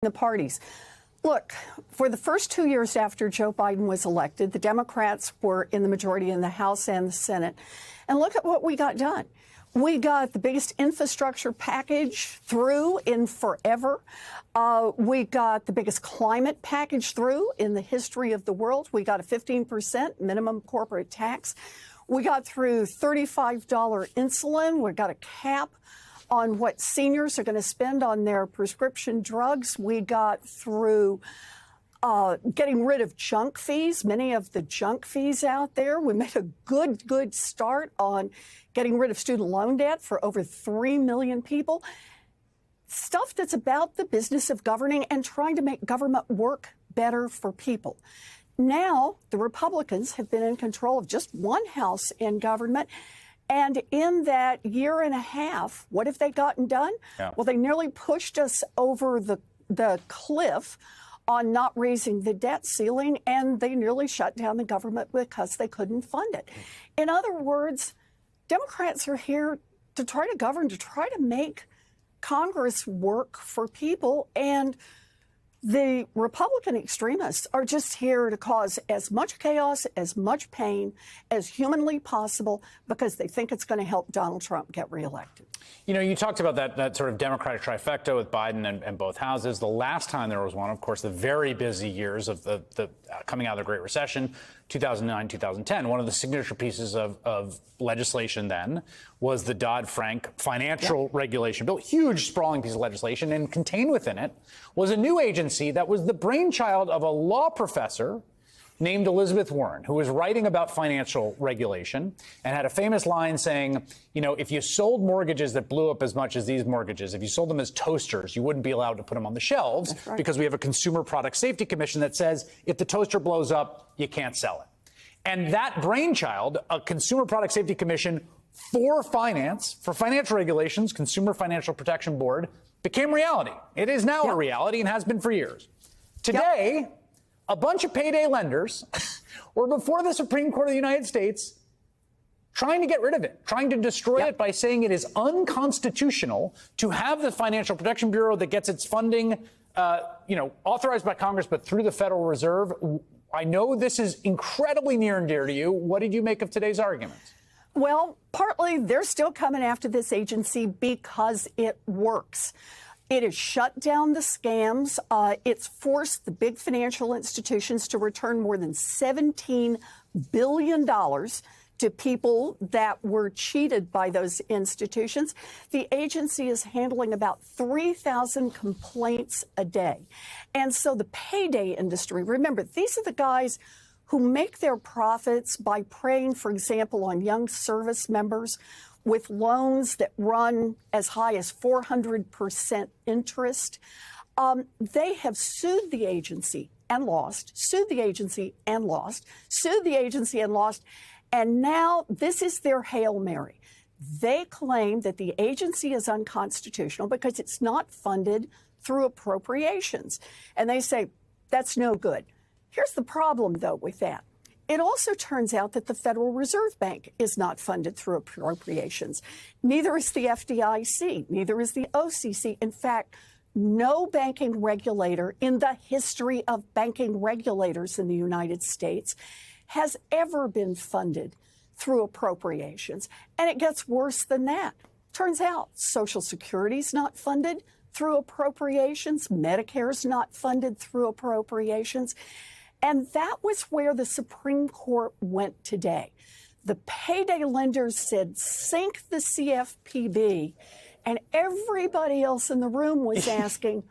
the parties. Look, for the first 2 years after Joe Biden was elected, the Democrats were in the majority in the House and the Senate. And look at what we got done. We got the biggest infrastructure package through in forever. We got the biggest climate package through in the history of the world. We got a 15% minimum corporate tax. We got through $35 insulin. We got a cap on what seniors are going to spend on their prescription drugs. We got through getting rid of junk fees, many of the junk fees out there. We made a good start on getting rid of student loan debt for over 3 million people. Stuff that's about the business of governing and trying to make government work better for people. Now, the Republicans have been in control of just one house in government. And in that year and a half, what have they gotten done? Yeah. Well, they nearly pushed us over the cliff on not raising the debt ceiling, and they nearly shut down the government because they couldn't fund it. In other words, Democrats are here to try to govern, to try to make Congress work for people, and the Republican extremists are just here to cause as much chaos, as much pain as humanly possible because they think it's going to help Donald Trump get reelected. You know, you talked about that sort of Democratic trifecta with Biden and both houses. The last time there was one, of course, the very busy years of the coming out of the Great Recession, 2009, 2010. One of the signature pieces of legislation then was the Dodd-Frank financial regulation bill, huge sprawling piece of legislation, and contained within it was a new agency that was the brainchild of a law professor named Elizabeth Warren, who was writing about financial regulation and had a famous line saying, you know, if you sold mortgages that blew up as much as these mortgages, if you sold them as toasters, you wouldn't be allowed to put them on the shelves because we have a Consumer Product Safety Commission that says if the toaster blows up, you can't sell it. And that brainchild, a Consumer Product Safety Commission for finance, for financial regulations, Consumer Financial Protection Board, became reality. It is now a reality and has been for years. Today, a bunch of payday lenders were before the Supreme Court of the United States trying to get rid of it, trying to destroy it by saying it is unconstitutional to have the Financial Protection Bureau that gets its funding, authorized by Congress, but through the Federal Reserve. I know this is incredibly near and dear to you. What did you make of today's arguments? Well, partly they're still coming after this agency because it works. It has shut down the scams. It's forced the big financial institutions to return more than $17 billion to people that were cheated by those institutions. The agency is handling about 3,000 complaints a day. And so the payday industry, remember, these are the guys who make their profits by preying, for example, on young service members with loans that run as high as 400% interest. They have sued the agency and lost, sued the agency and lost, sued the agency and lost. And now this is their Hail Mary. They claim that the agency is unconstitutional because it's not funded through appropriations. And they say that's no good. Here's the problem, though, with that. It also turns out that the Federal Reserve Bank is not funded through appropriations. Neither is the FDIC. Neither is the OCC. In fact, no banking regulator in the history of banking regulators in the United States has ever been funded through appropriations. And it gets worse than that. Turns out Social Security's not funded through appropriations. Medicare's not funded through appropriations. And that was where the Supreme Court went today. The payday lenders said, sink the CFPB. And everybody else in the room was asking,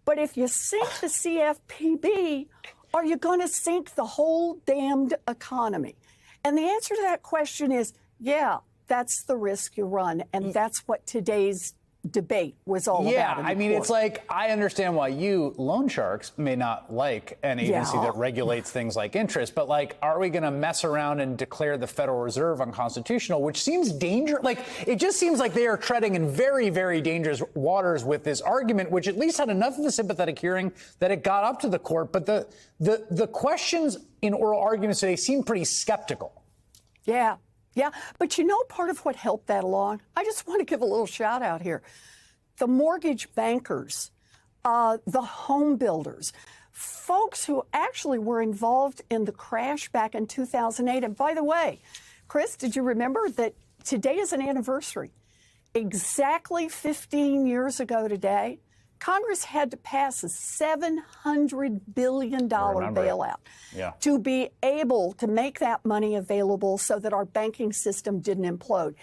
but if you sink the CFPB, are you going to sink the whole damned economy? And the answer to that question is, yeah, that's the risk you run. And that's what today's debate was all about. Yeah, I mean, it's like, I understand why you loan sharks may not like an agency that regulates things like interest, but like, are we going to mess around and declare the Federal Reserve unconstitutional, which seems dangerous? Like, it just seems like they are treading in very, very dangerous waters with this argument, which at least had enough of a sympathetic hearing that it got up to the court. But the questions in oral arguments today seem pretty skeptical. Yeah. Yeah, but you know, part of what helped that along, I just want to give a little shout out here. The mortgage bankers the home builders, folks who actually were involved in the crash back in 2008. And by the way, Chris, did you remember that today is an anniversary? Exactly 15 years ago today, Congress had to pass a $700 billion bailout to be able to make that money available so that our banking system didn't implode.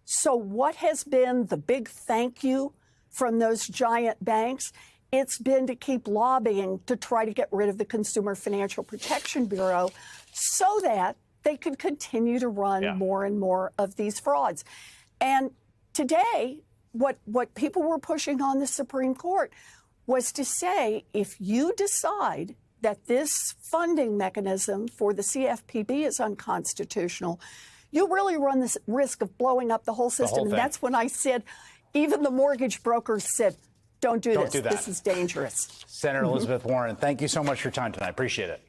So what has been the big thank you from those giant banks? It's been to keep lobbying to try to get rid of the Consumer Financial Protection Bureau so that they could continue to run more and more of these frauds. And today, what people were pushing on the Supreme Court was to say, if you decide that this funding mechanism for the CFPB is unconstitutional, you really run this risk of blowing up the whole system. And that's when I said, even the mortgage brokers said, don't do this. This is dangerous. Senator Elizabeth Warren, thank you so much for your time tonight. Appreciate it.